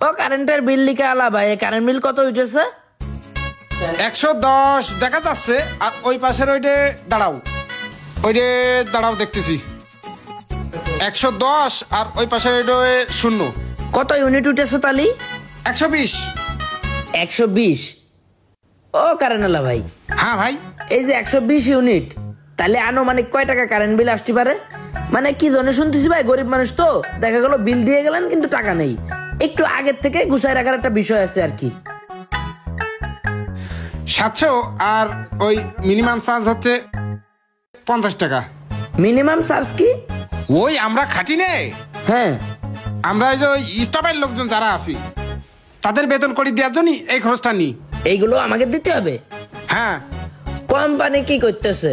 ও কারেন্টের বিল লিখে আলা ভাই, কারেন্ট বিল কত উঠেছে? 110 দেখা যাচ্ছে। আর ওই পাশের ওইটা দাঁড়াও দেখতেছি 110, আর ওই পাশের ওইটা 0। কত ইউনিট উঠেছে তালি? 120। 120? ও কারেন্ট আলা ভাই। হ্যাঁ ভাই, এই যে 120 ইউনিট, তাহলে আনুমানিক কয় টাকা কারেন্ট বিল আসতে পারে? মানে কি জন্য শুনতেছি ভাই, গরিব মানুষ তো, দেখা গেল বিল দিয়ে গেলেন কিন্তু টাকা নেই। একটু আগের থেকে গুছাই রাখার একটা বিষয় আছে আর কি। 700, আর ওই মিনিমাম চার্জ হচ্ছে 50 টাকা। মিনিমাম চার্জ কি? ওই আমরা খাটি নে, হ্যাঁ আমরা এই যে ওই স্টাফের লোকজন যারা আছি তাদের বেতন করে দেওয়ার জন্য এই খরচটা নিই। এইগুলো আমাকে দিতে হবে? হ্যাঁ। কোম্পানি কি করতেছে?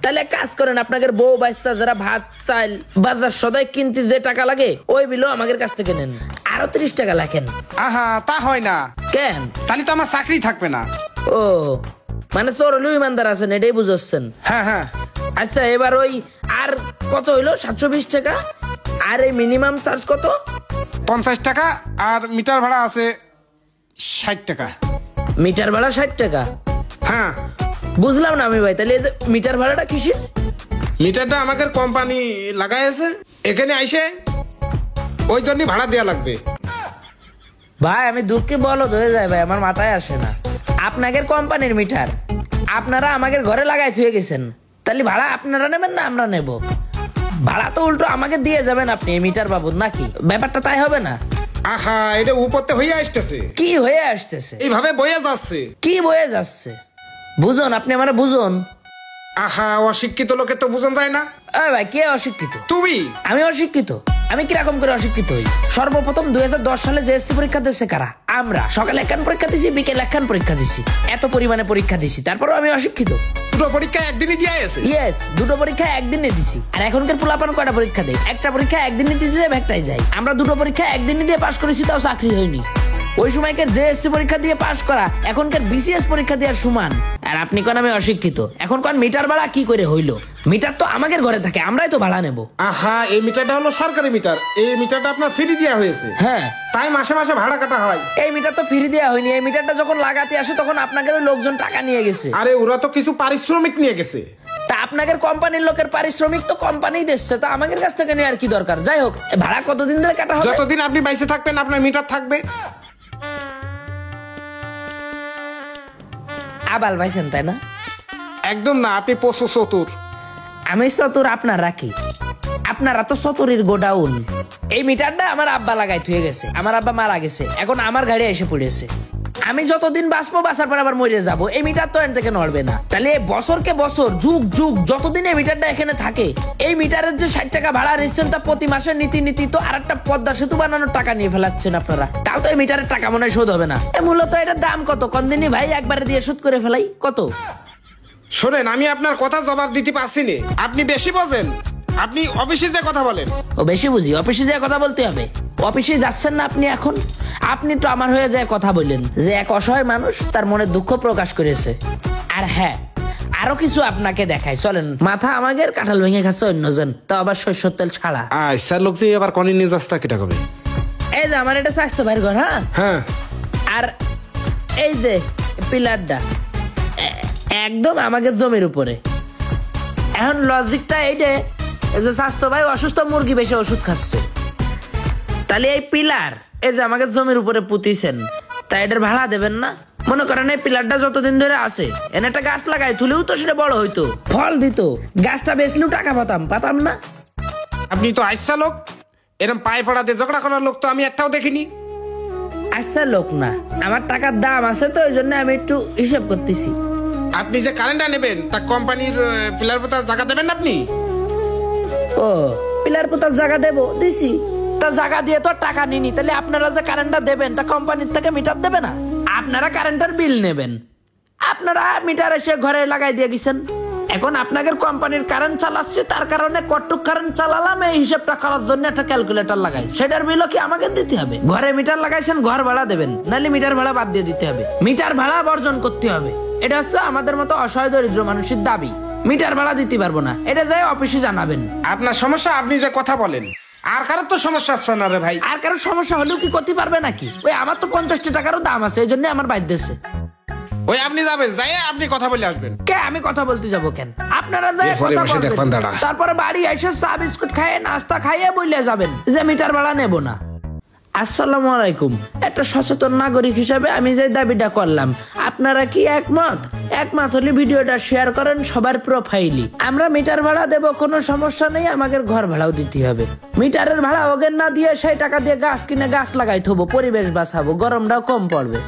তাহলে কাজ করেন, আপনাদের বউ বাচ্চা যারা ভাত চাল বাজার সদাই কিনতে যে টাকা লাগে ওই বিলও আমাদের কাছ থেকে নেন, আরো 30 টাকা লেখেন। আহা, তা হয় না। কেন? তাহলে তো আমার চাকরি থাকবে না। ও মানে চোরলু ইমানদার আছেন, এটাই বুঝছেন? হ্যাঁ হ্যাঁ। আচ্ছা এবার ওই আর কত হইলো? 720 টাকা। আর এই মিনিমাম চার্জ কত? 50 টাকা। আর মিটার ভাড়া আছে 60 টাকা। মিটার ভাড়া 60 টাকা? হ্যাঁ। বুঝলাম না আমি ভাই, তাহলে এই যে মিটার ভাড়াটা কিসের? মিটারটা আমাদের কোম্পানি লাগাইছে, এখানে আইসে ওই জন্য ভাড়া দেওয়া লাগবে। ভাই আমি দুঃখে বলদ হয়ে যায় ভাই, আমার মাথায় আসে না। আপনাদের কোম্পানির মিটার আপনারা আমাদের ঘরে লাগাই থুয়ে গেছেন, তাহলে ভাড়া আপনারা নেবেন না আমরা নেব? ভাড়া তো উল্টো আমাকে দিয়ে যাবেন আপনি এই মিটার বাবদ, নাকি? ব্যাপারটা তাই হবে না? আহা, এটা উপরতে হয়ে আসতেছে। কি হয়ে আসতেছে? এইভাবে বয়ে যাচ্ছে। কি বয়ে যাচ্ছে? বুঝুন, আপনি আমার বুঝুন। আহা, অশিক্ষিত লোকে তো বুঝন যায় না। ভাই কে অশিক্ষিত? তুমি। আমি অশিক্ষিত? আমি কিরকম করে অশিক্ষিত হই? সর্বপ্রথম 2010 সালে জেএসসি পরীক্ষা দিচ্ছে কারা? আমরা। সকালে একখান পরীক্ষা দিছি, বিকেল একখান পরীক্ষা দিছি, এত পরিমাণে পরীক্ষা দিছি, তারপরও আমি অশিক্ষিত। দুটো পরীক্ষা একদিনই দিয়ে আছে? ইয়েস, দুটো পরীক্ষা একদিনে দিছি। আর এখনকার পোলাপান কয়টা পরীক্ষা দেয়? একটা পরীক্ষা একদিনে দিতে যায়, একটাই যায়। আমরা দুটো পরীক্ষা একদিনে দিয়ে পাশ করেছি, তাও চাকরি হয়নি। ওই সময়কার জেএসসি পরীক্ষা দিয়ে পাশ করা এখনকার বিসিএস পরীক্ষা দেওয়ার সমান। আর আপনি কোন আমি অশিক্ষিত? এখন কোন মিটার ভাড়া কি করে হইলো? মিটার তো আমাদের ঘরে থাকে, আমরাই তো ভাড়া নেব। আহা, এই মিটারটা হলো সরকারি মিটার, এই মিটারটা আপনার ফ্রি দেওয়া হয়েছে। হ্যাঁ, তাই মাসে মাসে ভাড়া কাটা হয়। এই মিটার তো ফ্রি দেওয়া হয়নি, এই মিটারটা যখন লাগাতে আসে তখন আপনাদের লোকজন টাকা নিয়ে গেছে। আরে ওরা তো কিছু পারিশ্রমিক নিয়ে গেছে। তা আপনাদের কোম্পানির লোকের পারিশ্রমিক তো কোম্পানি দিচ্ছে, তা আমাদের কাছ থেকে নেওয়ার কি দরকার? যাই হোক, ভাড়া কতদিন ধরে কাটা হবে? যতদিন আপনি বাইসে থাকবেন আপনার মিটার থাকবে। আবাল ভাইছেন তাই না? একদম না, আপনি পশু চতুর। আমি চতুর আপনার রাখি, আপনারা তো চতুরির গোডাউন। এই মিটারটা আমার আব্বা লাগাই থুয়ে গেছে, আমার আব্বা মারা গেছে, এখন আমার গাড়ি এসে পড়েছে। আমি যতদিন বাঁচবো, বাঁচার পর আবার মরে যাবো, এই মিটার তো এখান থেকে নড়বে না। তাহলে বছরকে বছর যুগ যুগ যতদিন এই মিটারটা এখানে থাকে, এই মিটারের যে 60 টাকা ভাড়া নিচ্ছেন তা প্রতি মাসের নীতি তো আর একটা পদ্মা সেতু বানানোর টাকা নিয়ে ফেলাচ্ছেন আপনারা। তাও তো এই মিটারের টাকা মনে হয় শোধ হবে না। মূলত এটার দাম কত কন্দিনী ভাই? একবারে দিয়ে শোধ করে ফেলাই কত? শোনেন, আমি আপনার কথা জবাব দিতে পারছি না, আপনি বেশি বোঝেন। আপনি অফিসে যে কথা বলেন। ও বেশি বুঝি? অফিসে যে কথা বলতে হবে? অফিসে যাচ্ছেন না আপনি এখন? আপনি তো আমার হয়ে যায় কথা বললেন যে এক অসহায় মানুষ তার মনে দুঃখ প্রকাশ করেছে। আর হ্যাঁ, আরো কিছু আপনাকে দেখায়, চলেন। মাথা আমাদের কাঁঠাল ভেঙে খাচ্ছে অন্যজন, তো আবার সরষের তেল ছাড়া। স্যার লোক যে এবার কনি নিয়ে যাস্তা কেটা কবে? এই যে আমার এটা স্বাস্থ্য ভাইয়ের ঘর। হ্যাঁ হ্যাঁ। আর এই যে পিলারটা একদম আমাদের জমির উপরে। এখন লজিকটা এই যে স্বাস্থ্য ভাই অসুস্থ, মুরগি বেশি ওষুধ খাচ্ছে, তাহলে এই পিলার এই যে আমাদের জমির উপরে পুঁতিছেন, তাই এটার ভাড়া দেবেন না? মনে করেন এই পিলারটা যতদিন ধরে আছে, এনে একটা গাছ লাগাই তুলেও তো সেটা বড় হইতো, ফল দিত, গাছটা বেচলেও টাকা পাতাম না? আপনি তো আইসা লোক, এরকম পায়ে পড়াতে ঝগড়া করার লোক তো আমি একটাও দেখিনি। আচ্ছা লোক না, আমার টাকার দাম আছে তো ওই জন্য আমি একটু হিসেব করতেছি। আপনি যে কারেন্টটা নেবেন তা কোম্পানির পিলার পোতার জায়গা দেবেন না আপনি? ও, পিলার পোতার জায়গা দেবো, দিছি। তা জায়গা দিয়ে তো টাকা নিনি, তাহলে আপনারা যে কারেন্টটা দেবেন তা কোম্পানির থেকে মিটার দেবে না? আপনারা কারেন্টের বিল নেবেন, আপনারা মিটার এসে ঘরে লাগাই দিয়ে গেছেন। এখন আপনাদের কোম্পানির কারেন্ট চালাচ্ছে, তার কারণে কটুক কারেন্ট চালালাম এই হিসাবটা করার জন্য একটা ক্যালকুলেটর লাগাইছে, সেটার বিলও কি আমাকে দিতে হবে? ঘরে মিটার লাগাইছেন, ঘর ভাড়া দেবেন, নাহলে মিটার ভাড়া বাদ দিয়ে দিতে হবে। মিটার ভাড়া বর্জন করতে হবে, এটা হচ্ছে আমাদের মতো অসহায় দরিদ্র মানুষের দাবি। মিটার ভাড়া দিতে পারবো না, এটা যাই অফিসে জানাবেন। আপনার সমস্যা, আপনি যে কথা বলেন আর কারোর তো সমস্যা আছে না রে ভাই। আর কারো সমস্যা হলেও কি করতে পারবে নাকি? ওই আমার তো 50 টাকারও দাম আছে, এই জন্য আমার বাইদ্যেছে। ওই আপনি যাবেন, যাই আপনি কথা বলে আসবেন। কে আমি কথা বলতে যাবো কেন? আপনারা যাই এরপরে কথা বসে বলবেন। দেখবেন দাঁড়া। তারপরে বাড়ি এসে চা বিস্কুট খাইয়ে নাস্তা খাইয়ে বইলে যাবেন যে মিটার ভাড়া নেব না। আসসালামু আলাইকুম। একটা সচেতন নাগরিক হিসাবে আমি যে দাবিটা করলাম, আপনারা কি একমত? একমত হলে ভিডিওটা শেয়ার করেন সবার প্রোফাইলে। আমরা মিটার ভাড়া দেব, কোনো সমস্যা নেই, আমাদের ঘর ভাড়াও দিতে হবে। মিটারের ভাড়া ওগেন না দিয়ে সেই টাকা দিয়ে গাছ কিনে গাছ লাগাই থবো, পরিবেশ বাঁচাবো, গরমটাও কম পড়বে।